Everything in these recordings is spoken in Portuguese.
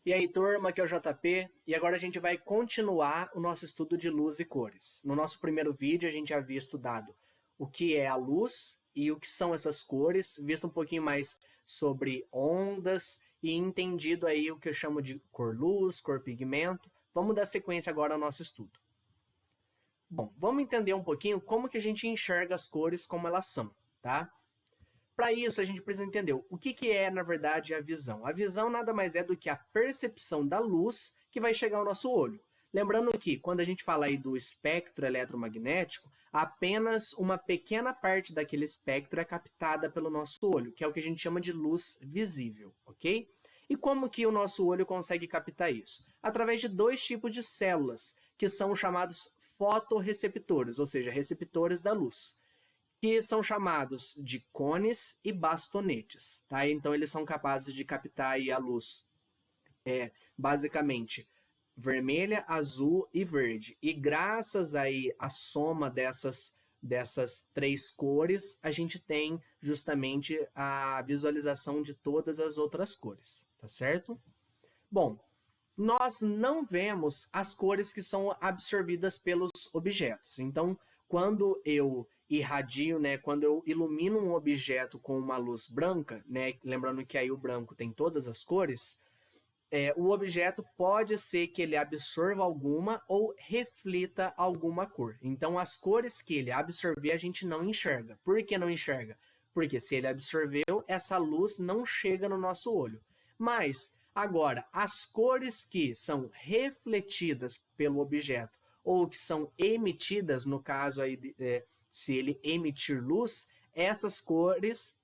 E aí, turma, aqui é o JP, e agora a gente vai continuar o nosso estudo de luz e cores. No nosso primeiro vídeo, a gente havia estudado o que é a luz e o que são essas cores, visto um pouquinho mais sobre ondas e entendido aí o que eu chamo de cor-luz, cor-pigmento. Vamos dar sequência agora ao nosso estudo. Bom, vamos entender um pouquinho como que a gente enxerga as cores como elas são, tá? Para isso, a gente precisa entender o que é, na verdade, a visão. A visão nada mais é do que a percepção da luz que vai chegar ao nosso olho. Lembrando que, quando a gente fala aí do espectro eletromagnético, apenas uma pequena parte daquele espectro é captada pelo nosso olho, que é o que a gente chama de luz visível, ok? E como que o nosso olho consegue captar isso? Através de dois tipos de células, que são chamados fotorreceptores, ou seja, receptores da luz, que são chamados de cones e bastonetes, tá? Então eles são capazes de captar aí a luz, basicamente vermelha, azul e verde. E graças aí à soma dessas três cores, a gente tem justamente a visualização de todas as outras cores, tá certo? Bom, nós não vemos as cores que são absorvidas pelos objetos. Então, quando eu irradio, né, quando eu ilumino um objeto com uma luz branca, né, lembrando que aí o branco tem todas as cores, o objeto pode ser que ele absorva alguma ou reflita alguma cor. Então, as cores que ele absorver, a gente não enxerga. Por que não enxerga? Porque se ele absorveu, essa luz não chega no nosso olho. Mas, agora, as cores que são refletidas pelo objeto ou que são emitidas, no caso aí, se ele emitir luz, essas cores,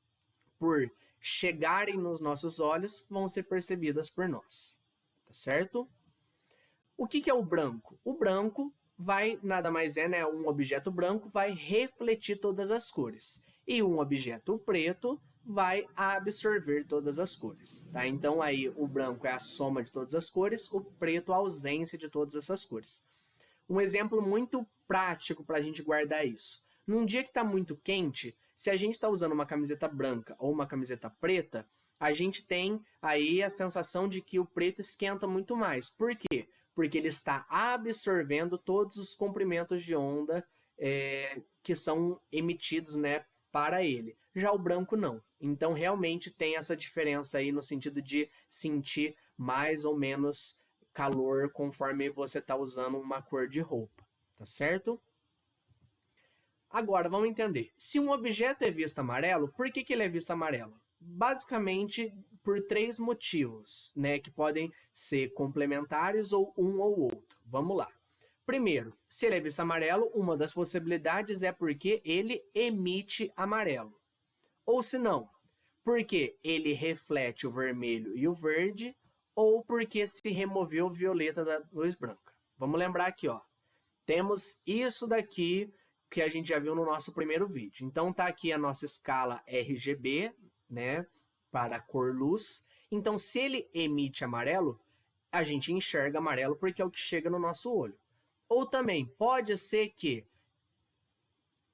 por chegarem nos nossos olhos, vão ser percebidas por nós, tá certo? O que é o branco? O branco vai, nada mais é, né, um objeto branco vai refletir todas as cores, e um objeto preto vai absorver todas as cores, tá? Então aí o branco é a soma de todas as cores, o preto a ausência de todas essas cores. Um exemplo muito prático para a gente guardar isso. Num dia que está muito quente, se a gente está usando uma camiseta branca ou uma camiseta preta, a gente tem aí a sensação de que o preto esquenta muito mais. Por quê? Porque ele está absorvendo todos os comprimentos de onda que são emitidos, né, para ele. Já o branco não. Então, realmente tem essa diferença aí no sentido de sentir mais ou menos calor conforme você está usando uma cor de roupa, tá certo? Agora, vamos entender. Se um objeto é visto amarelo, por que ele é visto amarelo? Basicamente, por três motivos, né, que podem ser complementares ou um ou outro. Vamos lá. Primeiro, se ele é visto amarelo, uma das possibilidades é porque ele emite amarelo. Ou se não, porque ele reflete o vermelho e o verde, ou porque se removeu o violeta da luz branca. Vamos lembrar aqui, ó. Temos isso daqui que a gente já viu no nosso primeiro vídeo. Então tá aqui a nossa escala RGB, né, para cor-luz. Então se ele emite amarelo, a gente enxerga amarelo porque é o que chega no nosso olho. Ou também pode ser que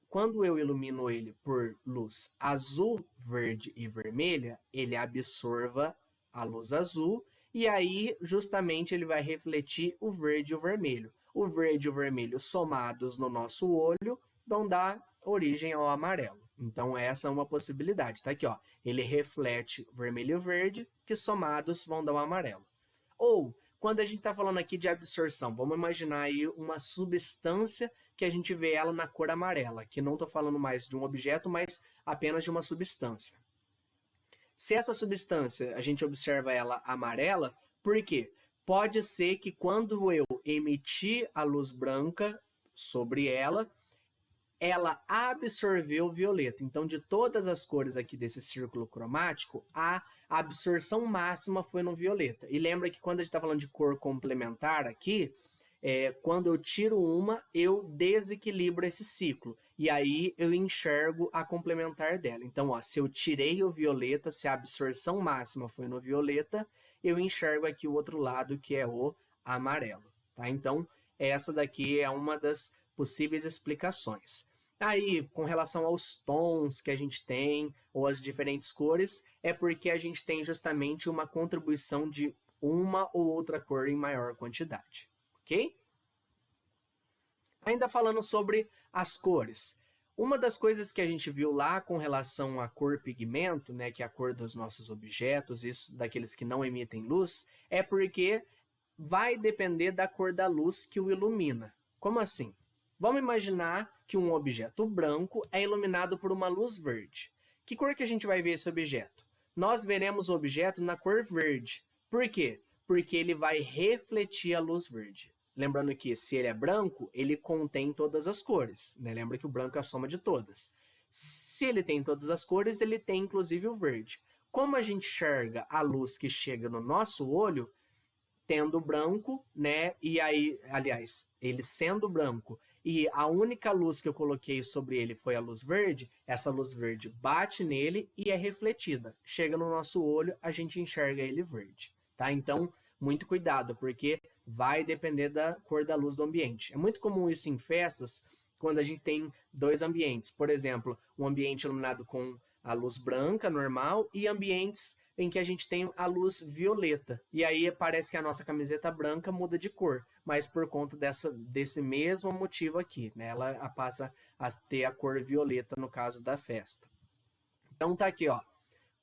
quando eu ilumino ele por luz azul, verde e vermelha, ele absorva a luz azul e aí justamente ele vai refletir o verde e o vermelho. O verde e o vermelho somados no nosso olho vão dar origem ao amarelo. Então essa é uma possibilidade, tá aqui, ó. Ele reflete o vermelho e o verde, que somados vão dar o amarelo. Ou, quando a gente está falando aqui de absorção, vamos imaginar aí uma substância que a gente vê ela na cor amarela, que não estou falando mais de um objeto, mas apenas de uma substância. Se essa substância, a gente observa ela amarela, por quê? Pode ser que quando eu emitir a luz branca sobre ela absorveu o violeta. Então, de todas as cores aqui desse círculo cromático, a absorção máxima foi no violeta. E lembra que quando a gente está falando de cor complementar aqui, quando eu tiro uma, eu desequilibro esse ciclo. E aí eu enxergo a complementar dela. Então, ó, se eu tirei o violeta, se a absorção máxima foi no violeta, eu enxergo aqui o outro lado, que é o amarelo. Tá? Então, essa daqui é uma das possíveis explicações. Aí, com relação aos tons que a gente tem, ou as diferentes cores, é porque a gente tem justamente uma contribuição de uma ou outra cor em maior quantidade, ok? Ainda falando sobre as cores. Uma das coisas que a gente viu lá com relação à cor pigmento, né, que é a cor dos nossos objetos, isso daqueles que não emitem luz, é porque vai depender da cor da luz que o ilumina. Como assim? Vamos imaginar que um objeto branco é iluminado por uma luz verde. Que cor que a gente vai ver esse objeto? Nós veremos o objeto na cor verde. Por quê? Porque ele vai refletir a luz verde. Lembrando que se ele é branco, ele contém todas as cores, né? Lembra que o branco é a soma de todas. Se ele tem todas as cores, ele tem inclusive o verde. Como a gente enxerga a luz que chega no nosso olho, tendo branco, né? E aí, aliás, ele sendo branco e a única luz que eu coloquei sobre ele foi a luz verde, essa luz verde bate nele e é refletida. Chega no nosso olho, a gente enxerga ele verde, tá? Então, muito cuidado, porque vai depender da cor da luz do ambiente. É muito comum isso em festas, quando a gente tem dois ambientes. Por exemplo, um ambiente iluminado com a luz branca, normal, e ambientes em que a gente tem a luz violeta. E aí parece que a nossa camiseta branca muda de cor, mas por conta desse mesmo motivo aqui, né? Ela passa a ter a cor violeta no caso da festa. Então tá aqui, ó.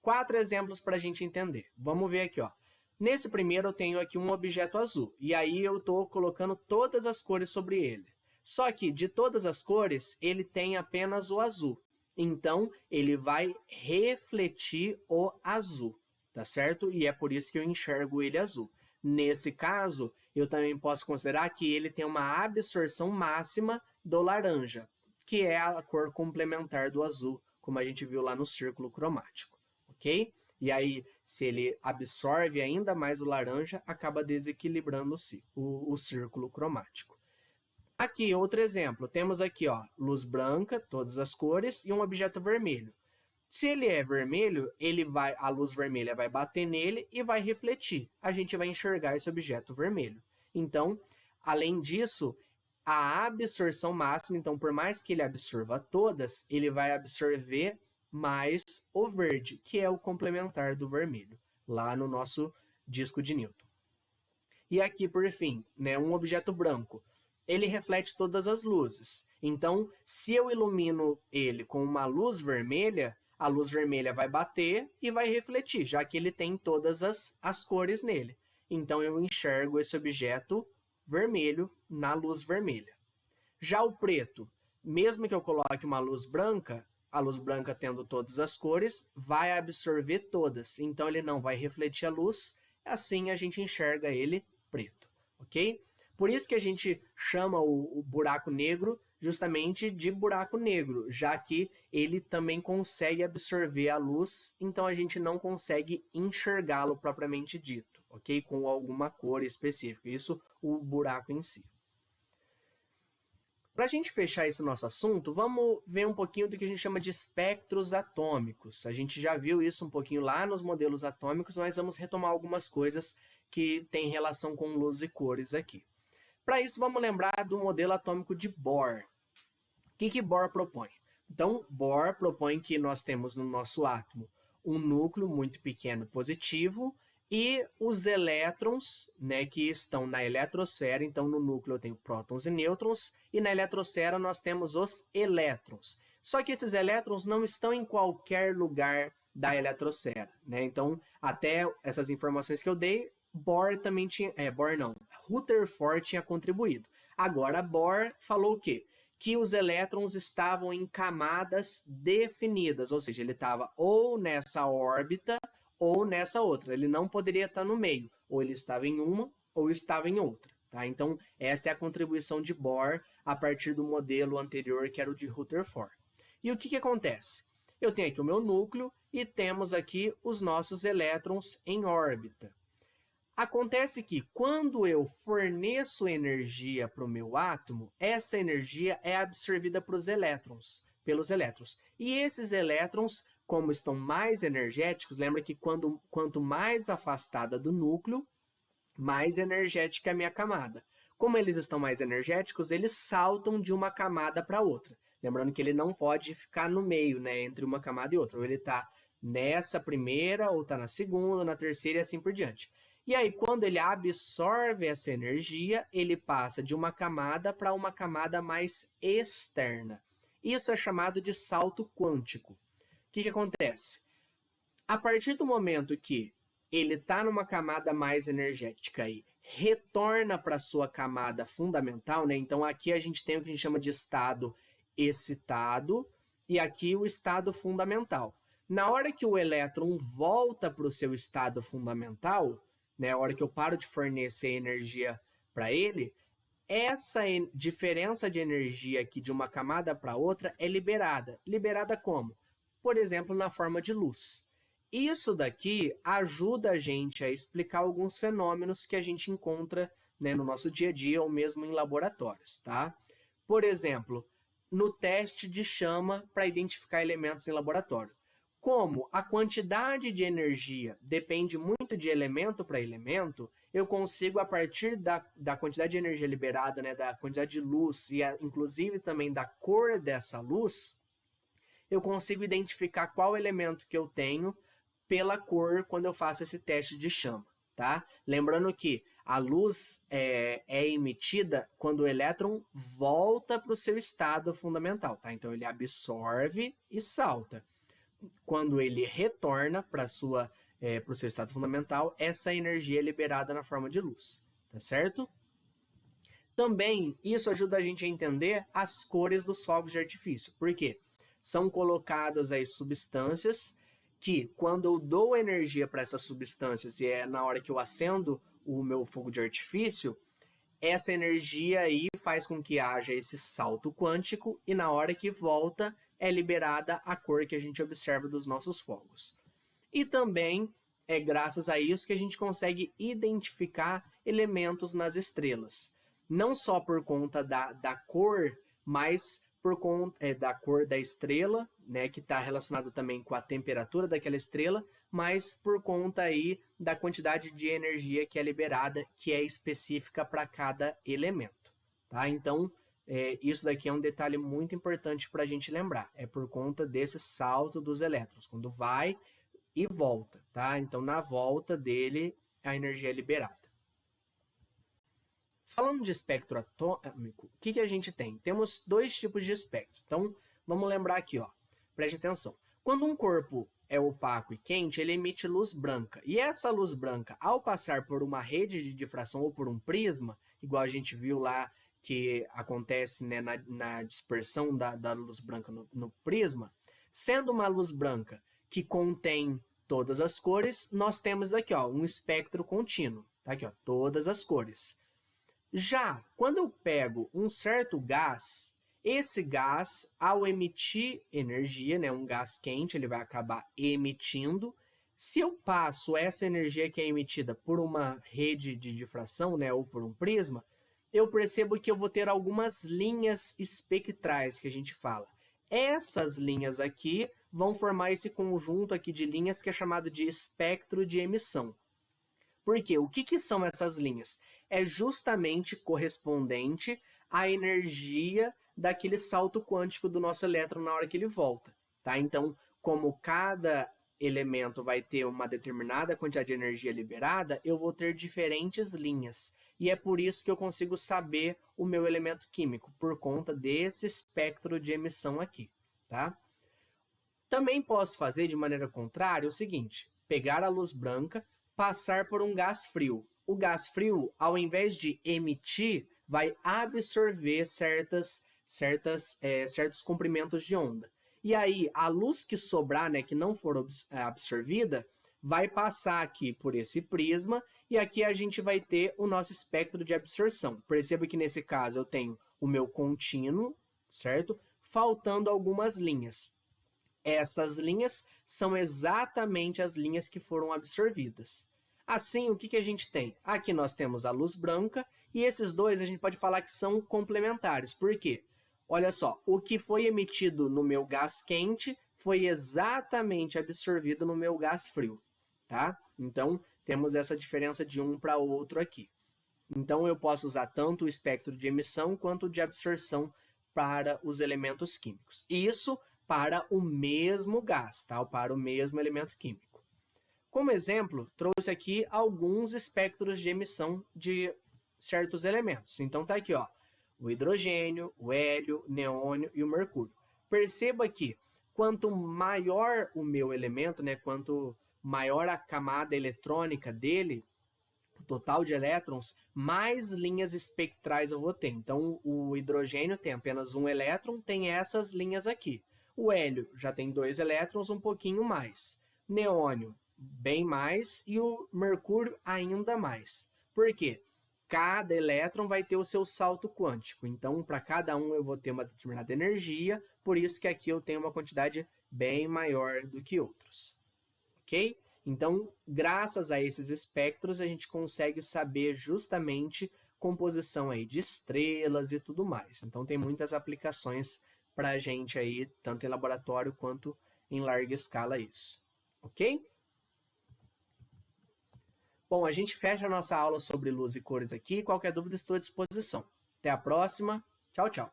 4 exemplos para a gente entender. Vamos ver aqui, ó. Nesse primeiro eu tenho aqui um objeto azul, e aí eu estou colocando todas as cores sobre ele. Só que de todas as cores, ele tem apenas o azul. Então, ele vai refletir o azul, tá certo? E é por isso que eu enxergo ele azul. Nesse caso, eu também posso considerar que ele tem uma absorção máxima do laranja, que é a cor complementar do azul, como a gente viu lá no círculo cromático, ok? E aí, se ele absorve ainda mais o laranja, acaba desequilibrando o círculo cromático. Aqui, outro exemplo. Temos aqui, ó, luz branca, todas as cores, e um objeto vermelho. Se ele é vermelho, a luz vermelha vai bater nele e vai refletir. A gente vai enxergar esse objeto vermelho. Então, além disso, a absorção máxima, então, por mais que ele absorva todas, ele vai absorver mais o verde, que é o complementar do vermelho, lá no nosso disco de Newton. E aqui, por fim, né, um objeto branco. Ele reflete todas as luzes. Então, se eu ilumino ele com uma luz vermelha, a luz vermelha vai bater e vai refletir, já que ele tem todas as cores nele. Então, eu enxergo esse objeto vermelho na luz vermelha. Já o preto, mesmo que eu coloque uma luz branca, a luz branca tendo todas as cores, vai absorver todas. Então, ele não vai refletir a luz, assim a gente enxerga ele preto, ok? Por isso que a gente chama o buraco negro justamente de buraco negro, já que ele também consegue absorver a luz, então a gente não consegue enxergá-lo propriamente dito, ok? Com alguma cor específica, isso o buraco em si. Para a gente fechar esse nosso assunto, vamos ver um pouquinho do que a gente chama de espectros atômicos. A gente já viu isso um pouquinho lá nos modelos atômicos, mas vamos retomar algumas coisas que têm relação com luz e cores aqui. Para isso, vamos lembrar do modelo atômico de Bohr. O que Bohr propõe? Então, Bohr propõe que nós temos no nosso átomo um núcleo muito pequeno positivo e os elétrons, né, que estão na eletrosfera. Então, no núcleo eu tenho prótons e nêutrons, e na eletrosfera nós temos os elétrons. Só que esses elétrons não estão em qualquer lugar da eletrosfera, né? Então, até essas informações que eu dei, Bohr também tinha... Rutherford tinha contribuído. Agora, Bohr falou o quê? Que os elétrons estavam em camadas definidas, ou seja, ele estava ou nessa órbita ou nessa outra. Ele não poderia estar no meio, ou ele estava em uma ou estava em outra. Tá? Então, essa é a contribuição de Bohr a partir do modelo anterior, que era o de Rutherford. E o que acontece? Eu tenho aqui o meu núcleo e temos aqui os nossos elétrons em órbita. Acontece que quando eu forneço energia para o meu átomo, essa energia é absorvida pelos elétrons. E esses elétrons, como estão mais energéticos, lembra que quanto mais afastada do núcleo, mais energética é a minha camada. Como eles estão mais energéticos, eles saltam de uma camada para outra. Lembrando que ele não pode ficar no meio, né, entre uma camada e outra. Ou ele está nessa primeira, ou está na segunda, ou na terceira e assim por diante. E aí, quando ele absorve essa energia, ele passa de uma camada para uma camada mais externa. Isso é chamado de salto quântico. O que acontece? A partir do momento que ele está numa camada mais energética e retorna para a sua camada fundamental, né? Então aqui a gente tem o que a gente chama de estado excitado e aqui o estado fundamental. Na hora que o elétron volta para o seu estado fundamental, né? A hora que eu paro de fornecer energia para ele, essa diferença de energia aqui de uma camada para outra é liberada. Liberada como? Por exemplo, na forma de luz. Isso daqui ajuda a gente a explicar alguns fenômenos que a gente encontra, né, no nosso dia a dia ou mesmo em laboratórios, tá? Por exemplo, no teste de chama para identificar elementos em laboratório. Como a quantidade de energia depende muito de elemento para elemento, eu consigo, a partir da quantidade de energia liberada, né, da quantidade de luz e inclusive também da cor dessa luz, eu consigo identificar qual elemento que eu tenho pela cor quando eu faço esse teste de chama, tá? Lembrando que a luz é emitida quando o elétron volta para o seu estado fundamental, tá? Então ele absorve e salta. Quando ele retorna para o seu estado fundamental, essa energia é liberada na forma de luz, tá certo? Também isso ajuda a gente a entender as cores dos fogos de artifício. Por quê? São colocadas aí substâncias que, quando eu dou energia para essas substâncias e é na hora que eu acendo o meu fogo de artifício, essa energia aí faz com que haja esse salto quântico e na hora que volta é liberada a cor que a gente observa dos nossos fogos. E também é graças a isso que a gente consegue identificar elementos nas estrelas. Não só por conta da cor, mas por conta da cor da estrela, né, que está relacionado também com a temperatura daquela estrela, mas por conta aí da quantidade de energia que é liberada, que é específica para cada elemento, tá? Então, isso daqui é um detalhe muito importante para a gente lembrar. É por conta desse salto dos elétrons, quando vai e volta, tá? Então, na volta dele, a energia é liberada. Falando de espectro atômico, o que a gente tem? Temos dois tipos de espectro. Então, vamos lembrar aqui, ó. Preste atenção. Quando um corpo é opaco e quente, ele emite luz branca. E essa luz branca, ao passar por uma rede de difração ou por um prisma, igual a gente viu lá que acontece, né, na dispersão da luz branca no prisma, sendo uma luz branca que contém todas as cores, nós temos aqui, ó, um espectro contínuo. Tá aqui, ó, todas as cores. Já quando eu pego um certo gás, esse gás, ao emitir energia, né, um gás quente, ele vai acabar emitindo. Se eu passo essa energia que é emitida por uma rede de difração, né, ou por um prisma, eu percebo que eu vou ter algumas linhas espectrais que a gente fala. Essas linhas aqui vão formar esse conjunto aqui de linhas que é chamado de espectro de emissão. Por quê? O que são essas linhas? É justamente correspondente à energia daquele salto quântico do nosso elétron na hora que ele volta, tá? Então, como cada elemento vai ter uma determinada quantidade de energia liberada, eu vou ter diferentes linhas. E é por isso que eu consigo saber o meu elemento químico, por conta desse espectro de emissão aqui, tá? Também posso fazer de maneira contrária o seguinte, pegar a luz branca, passar por um gás frio. O gás frio, ao invés de emitir, vai absorver certos comprimentos de onda. E aí, a luz que sobrar, né, que não for absorvida, vai passar aqui por esse prisma e aqui a gente vai ter o nosso espectro de absorção. Perceba que nesse caso eu tenho o meu contínuo, certo? Faltando algumas linhas. Essas linhas são exatamente as linhas que foram absorvidas. Assim, o que a gente tem? Aqui nós temos a luz branca e esses dois a gente pode falar que são complementares. Por quê? Olha só, o que foi emitido no meu gás quente foi exatamente absorvido no meu gás frio, tá? Então, temos essa diferença de um para o outro aqui. Então, eu posso usar tanto o espectro de emissão quanto o de absorção para os elementos químicos. Isso para o mesmo gás, tá? Para o mesmo elemento químico. Como exemplo, trouxe aqui alguns espectros de emissão de certos elementos. Então tá aqui, ó, o hidrogênio, o hélio, o neônio e o mercúrio. Perceba que quanto maior o meu elemento, né, quanto maior a camada eletrônica dele, o total de elétrons, mais linhas espectrais eu vou ter. Então, o hidrogênio tem apenas um elétron, tem essas linhas aqui. O hélio já tem 2 elétrons, um pouquinho mais. Neônio, bem mais. E o mercúrio, ainda mais. Por quê? Cada elétron vai ter o seu salto quântico. Então, para cada um eu vou ter uma determinada energia, por isso que aqui eu tenho uma quantidade bem maior do que outros. Ok? Então, graças a esses espectros, a gente consegue saber justamente composição aí de estrelas e tudo mais. Então, tem muitas aplicações para a gente aí, tanto em laboratório quanto em larga escala isso. Ok? Bom, a gente fecha a nossa aula sobre luz e cores aqui. Qualquer dúvida, estou à disposição. Até a próxima. Tchau, tchau.